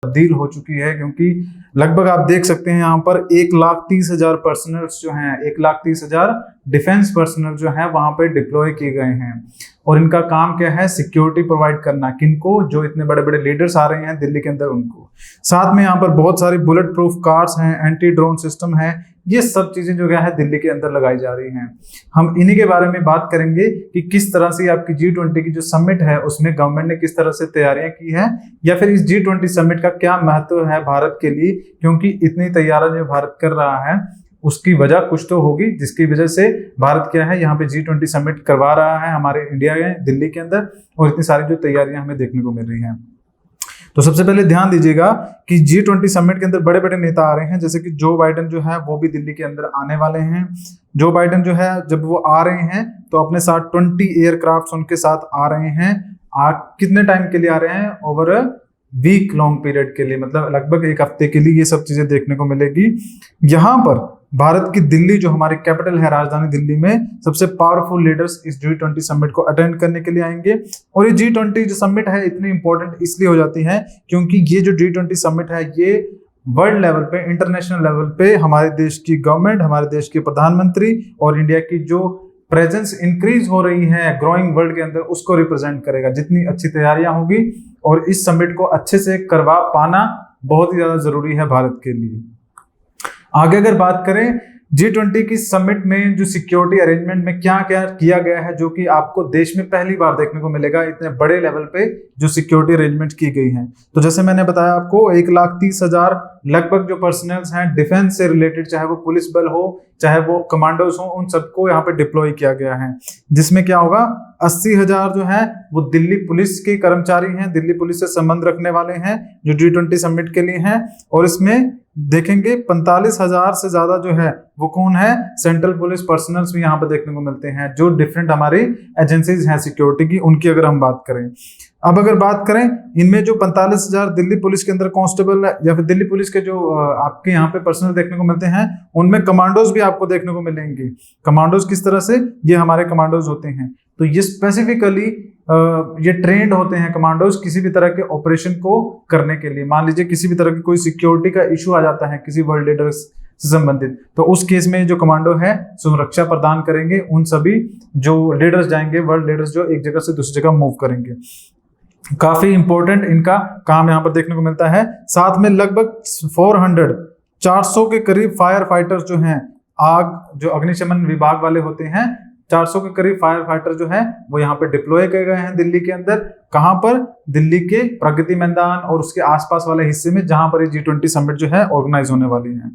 तब्दील हो चुकी है, क्योंकि लगभग आप देख सकते हैं यहाँ पर 1,30,000 पर्सनल जो हैं, 1,30,000 डिफेंस पर्सनल जो है वहां पे डिप्लॉय किए गए हैं। और इनका काम क्या है? सिक्योरिटी प्रोवाइड करना। किनको? जो इतने बड़े बड़े लीडर्स आ रहे हैं दिल्ली के अंदर उनको। साथ में यहाँ पर बहुत सारी बुलेट प्रूफ कार्स हैं, एंटी ड्रोन सिस्टम है, ये सब चीजें जो क्या है दिल्ली के अंदर लगाई जा रही हैं। हम इन्हीं के बारे में बात करेंगे कि किस तरह से आपकी G20 की जो समिट है उसमें गवर्नमेंट ने किस तरह से तैयारियां की है, या फिर इस G20 समिट का क्या महत्व है भारत के लिए, क्योंकि इतनी तैयारियां जो भारत कर रहा है उसकी वजह कुछ तो होगी, जिसकी वजह से भारत क्या है यहाँ पे G20 समिट करवा रहा है हमारे इंडिया में, दिल्ली के अंदर, और इतनी सारी जो तैयारियां हमें देखने को मिल रही हैं। तो सबसे पहले ध्यान दीजिएगा कि G20 समिट के अंदर बड़े बड़े नेता आ रहे हैं, जैसे कि जो बाइडेन जो है वो भी दिल्ली के अंदर आने वाले हैं। जो बाइडेन जो है जब वो आ रहे हैं तो अपने साथ 20 एयरक्राफ्ट उनके साथ आ रहे हैं। कितने टाइम के लिए आ रहे हैं? ओवर वीक लॉन्ग पीरियड के लिए, मतलब लगभग एक हफ्ते के लिए ये सब चीजें देखने को मिलेगी। यहाँ पर भारत की दिल्ली जो हमारी कैपिटल है, राजधानी दिल्ली में सबसे पावरफुल लीडर्स इस G20 समिट को अटेंड करने के लिए आएंगे। और ये G20 जो समिट है इतनी इंपॉर्टेंट इसलिए हो जाती है क्योंकि ये जो G20 समिट है ये वर्ल्ड लेवल पे, इंटरनेशनल लेवल पे हमारे देश की गवर्नमेंट, हमारे देश के प्रधानमंत्री और इंडिया की जो प्रेजेंस इंक्रीज हो रही है ग्रोइंग वर्ल्ड के अंदर उसको रिप्रेजेंट करेगा। जितनी अच्छी तैयारियां होगी और इस समिट को अच्छे से करवा पाना बहुत ही ज्यादा जरूरी है भारत के लिए। आगे अगर बात करें G20 की समिट में जो सिक्योरिटी अरेंजमेंट में क्या क्या किया गया है, जो कि आपको देश में पहली बार देखने को मिलेगा, इतने बड़े लेवल पे जो सिक्योरिटी अरेंजमेंट की गई है। तो जैसे मैंने बताया आपको 1,30,000 लगभग जो पर्सनल्स हैं डिफेंस से रिलेटेड, चाहे वो पुलिस बल हो चाहे वो कमांडोज हो, उन सबको यहाँ पे डिप्लॉय किया गया है। जिसमें क्या होगा, 80,000 जो है वो दिल्ली पुलिस के कर्मचारी हैं, दिल्ली पुलिस से संबंध रखने वाले हैं जो G20 समिट के लिए हैं। और इसमें देखेंगे 45,000 से ज्यादा जो है वो कौन है, सेंट्रल पुलिस पर्सनल्स भी यहाँ पे देखने को मिलते हैं, जो डिफरेंट हमारी एजेंसीज हैं सिक्योरिटी की, उनकी अगर हम बात करें। अब अगर बात करें इनमें जो 45,000 दिल्ली पुलिस के अंदर कांस्टेबल या फिर दिल्ली पुलिस के जो आपके यहाँ पे पर्सनल देखने को मिलते हैं, उनमें कमांडोज भी आपको देखने को मिलेंगे। कमांडोज किस तरह से? ये हमारे कमांडोज होते हैं, तो ये स्पेसिफिकली ये ट्रेंड होते हैं कमांडोज किसी भी तरह के ऑपरेशन को करने के लिए। मान लीजिए किसी भी तरह की कोई सिक्योरिटी का इशू आ जाता है किसी वर्ल्ड लीडर्स से संबंधित, तो उस केस में जो कमांडो है सुरक्षा प्रदान करेंगे उन सभी जो लीडर्स जाएंगे, वर्ल्ड लीडर्स जो एक जगह से दूसरी जगह मूव करेंगे। काफी इंपॉर्टेंट इनका काम यहाँ पर देखने को मिलता है। साथ में लगभग 400 के करीब फायर फाइटर्स जो हैं, आग जो अग्निशमन विभाग वाले होते हैं, 400 के करीब फायर फाइटर जो है वो यहाँ पे डिप्लॉय किए गए हैं दिल्ली के अंदर। कहां पर? दिल्ली के प्रगति मैदान और उसके आसपास वाले हिस्से में जहां पर G20 समिट जो है ऑर्गेनाइज होने वाली है।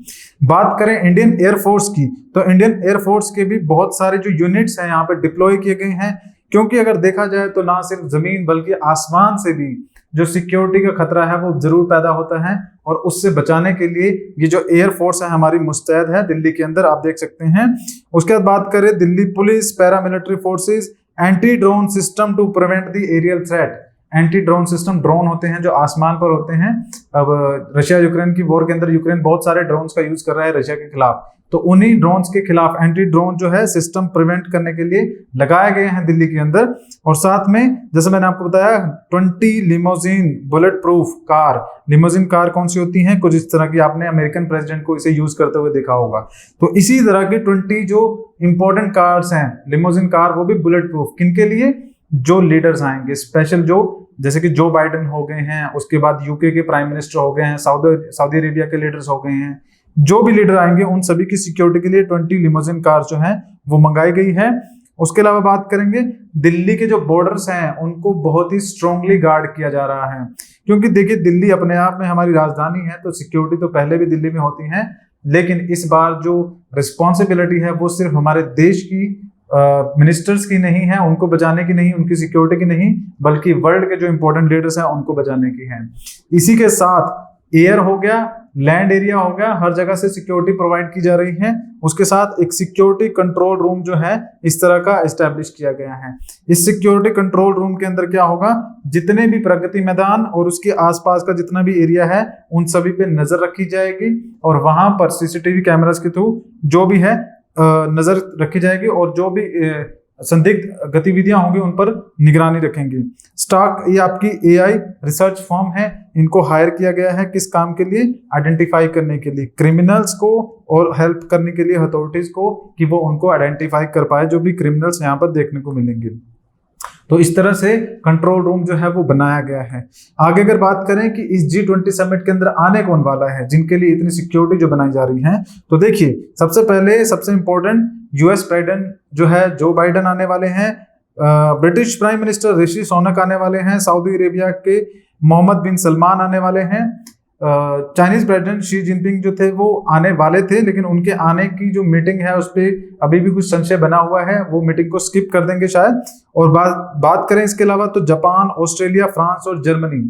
बात करें इंडियन एयरफोर्स की, तो इंडियन एयरफोर्स के भी बहुत सारे जो यूनिट्स हैं यहाँ पे डिप्लॉय किए गए हैं, क्योंकि अगर देखा जाए तो ना सिर्फ जमीन बल्कि आसमान से भी जो सिक्योरिटी का खतरा है वो जरूर पैदा होता है, और उससे बचाने के लिए ये जो एयर फोर्स है हमारी मुस्तैद है दिल्ली के अंदर, आप देख सकते हैं। उसके बाद बात करें Delhi police, paramilitary forces, anti drone system to prevent the aerial threat. Anti drone system, drone होते हैं जो आसमान पर होते हैं। अब रशिया यूक्रेन की वॉर के अंदर यूक्रेन बहुत सारे ड्रोन्स का यूज कर रहा है रशिया के खिलाफ, तो उन्हीं ड्रोन्स के खिलाफ एंटी ड्रोन जो है सिस्टम प्रिवेंट करने के लिए लगाए गए हैं दिल्ली के अंदर। और साथ में जैसे मैंने आपको बताया 20 limousine bullet proof car. Limousine car कौन सी होती हैं? कुछ इस तरह की, आपने अमेरिकन प्रेसिडेंट को इसे यूज करते हुए देखा होगा। तो इसी तरह की 20 जो इंपॉर्टेंट कार्स हैं लिमोजिन कार, वो भी बुलेट प्रूफ। किनके लिए? जो लीडर्स आएंगे स्पेशल, जो जैसे कि जो बाइडेन हो गए हैं, उसके बाद यूके के प्राइम मिनिस्टर हो गए हैं, सऊदी अरेबिया के लीडर्स हो गए हैं, जो भी लीडर आएंगे उन सभी की सिक्योरिटी के लिए 20 लिमोजिन कार जो हैं वो मंगाई गई है। उसके अलावा बात करेंगे दिल्ली के जो बॉर्डर्स हैं उनको बहुत ही स्ट्रांगली गार्ड किया जा रहा है, क्योंकि देखिए दिल्ली अपने आप में हमारी राजधानी है, तो सिक्योरिटी तो पहले भी दिल्ली में होती है, लेकिन इस बार जो रिस्पॉन्सिबिलिटी है वो सिर्फ हमारे देश की मिनिस्टर्स की नहीं है, उनको बचाने की नहीं, उनकी सिक्योरिटी की नहीं, बल्कि वर्ल्ड के जो इंपॉर्टेंट लीडर्स हैं उनको बचाने की है। इसी के साथ एयर हो गया, लैंड एरिया हो गया, हर जगह से सिक्योरिटी प्रोवाइड की जा रही है। उसके साथ एक सिक्योरिटी कंट्रोल रूम जो है इस तरह का एस्टेब्लिश किया गया है। इस सिक्योरिटी कंट्रोल रूम के अंदर क्या होगा, जितने भी प्रगति मैदान और उसके आसपास का जितना भी एरिया है उन सभी पे नजर रखी जाएगी, और वहां पर सीसीटीवी कैमरास के थ्रू जो भी है नजर रखी जाएगी, और जो भी संदिग्ध गतिविधियां होंगी उन पर निगरानी रखेंगे। स्टार्क ये आपकी एआई रिसर्च फर्म है, इनको हायर किया गया है किस काम के लिए? आइडेंटिफाई करने के लिए क्रिमिनल्स को और हेल्प करने के लिए अथॉरिटीज को कि वो उनको आइडेंटिफाई कर पाए जो भी क्रिमिनल्स यहाँ पर देखने को मिलेंगे। तो इस तरह से कंट्रोल रूम जो है वो बनाया गया है। आगे अगर बात करें कि इस G20 समिट के अंदर आने कौन वाला है जिनके लिए इतनी सिक्योरिटी जो बनाई जा रही है, तो देखिए सबसे पहले सबसे इंपॉर्टेंट यूएस प्रेसिडेंट जो है जो बाइडेन आने वाले हैं, British prime minister Rishi Sunak आने वाले हैं, सऊदी अरेबिया के मोहम्मद बिन सलमान आने वाले हैं, चाइनीज प्रेसिडेंट शी जिनपिंग जो थे वो आने वाले थे लेकिन उनके आने की जो मीटिंग है उस पर अभी भी कुछ संशय बना हुआ है, वो मीटिंग को स्किप कर देंगे शायद। और बात करें इसके अलावा तो जापान, ऑस्ट्रेलिया, फ्रांस और जर्मनी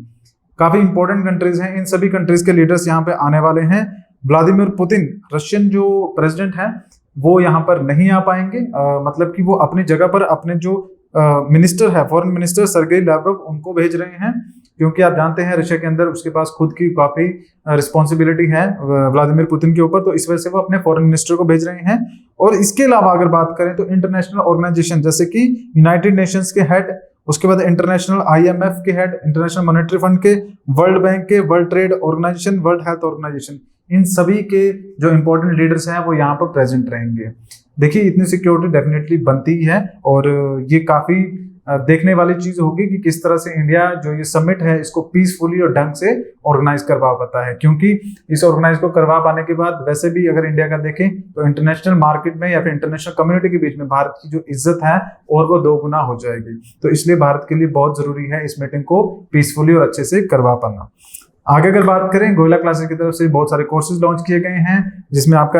काफी इंपॉर्टेंट कंट्रीज हैं, इन सभी कंट्रीज के लीडर्स यहाँ पे आने वाले हैं। व्लादिमीर पुतिन रशियन जो प्रेसिडेंट हैं वो यहाँ पर नहीं आ पाएंगे, मतलब कि वो अपनी जगह पर अपने जो मिनिस्टर है फॉरेन मिनिस्टर सर्गेई लैवरोव उनको भेज रहे हैं, क्योंकि आप जानते हैं रशिया के अंदर उसके पास खुद की काफी रिस्पॉन्सिबिलिटी है व्लादिमीर पुतिन के ऊपर, तो इस वजह से वो अपने फॉरेन मिनिस्टर को भेज रहे हैं। और इसके अलावा अगर बात करें तो इंटरनेशनल ऑर्गेनाइजेशन जैसे कि यूनाइटेड नेशंस के हेड, उसके बाद इंटरनेशनल IMF के हेड, इंटरनेशनल मॉनेटरी फंड के, वर्ल्ड बैंक के, world trade organisation, world health organisation, इन सभी के जो इंपॉर्टेंट लीडर्स हैं वो यहाँ पर प्रेजेंट रहेंगे। देखिए इतनी सिक्योरिटी डेफिनेटली बनती है और ये काफी देखने वाली चीज होगी कि किस तरह से इंडिया जो ये समिट है इसको पीसफुली और ढंग से ऑर्गेनाइज करवा पाता है, क्योंकि इस ऑर्गेनाइज को करवा पाने के बाद वैसे भी अगर इंडिया का देखें तो इंटरनेशनल मार्केट में या फिर इंटरनेशनल कम्युनिटी के बीच में भारत की जो इज्जत है और वो 2 गुना हो जाएगी। तो इसलिए भारत के लिए बहुत जरूरी है इस मीटिंग को पीसफुली और अच्छे से करवा पाना। आगे अगर बात करें गोयला क्लासेस की तरफ से बहुत सारे कोर्सेज लॉन्च किए गए हैं, जिसमें आपका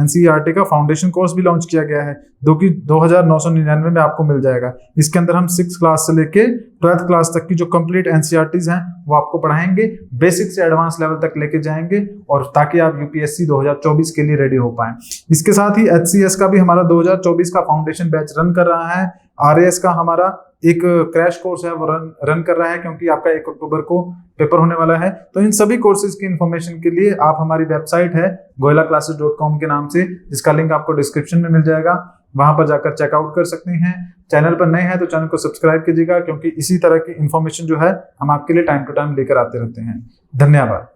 NCERT का फाउंडेशन कोर्स भी लॉन्च किया गया है जो कि 2999 में आपको मिल जाएगा। इसके अंदर हम 6th क्लास से लेके 12th क्लास तक की जो कंप्लीट NCERTs हैं वो आपको पढ़ाएंगे, बेसिक से एडवांस लेवल तक लेके जाएंगे और ताकि आप UPSC 2024 के लिए रेडी हो पाएं। इसके साथ ही HCS का भी हमारा 2024 का फाउंडेशन बैच रन कर रहा है। RAS का हमारा एक क्रैश कोर्स है वो रन कर रहा है, क्योंकि आपका 1 अक्टूबर को पेपर होने वाला है। तो इन सभी कोर्सेज की इन्फॉर्मेशन के लिए आप हमारी वेबसाइट है goilaclasses.com के नाम से, जिसका लिंक आपको डिस्क्रिप्शन में मिल जाएगा, वहां पर जाकर चेकआउट कर सकते हैं। चैनल पर नए हैं तो चैनल को सब्सक्राइब कीजिएगा, क्योंकि इसी तरह की इन्फॉर्मेशन जो है हम आपके लिए टाइम टू टाइम लेकर आते रहते हैं। धन्यवाद।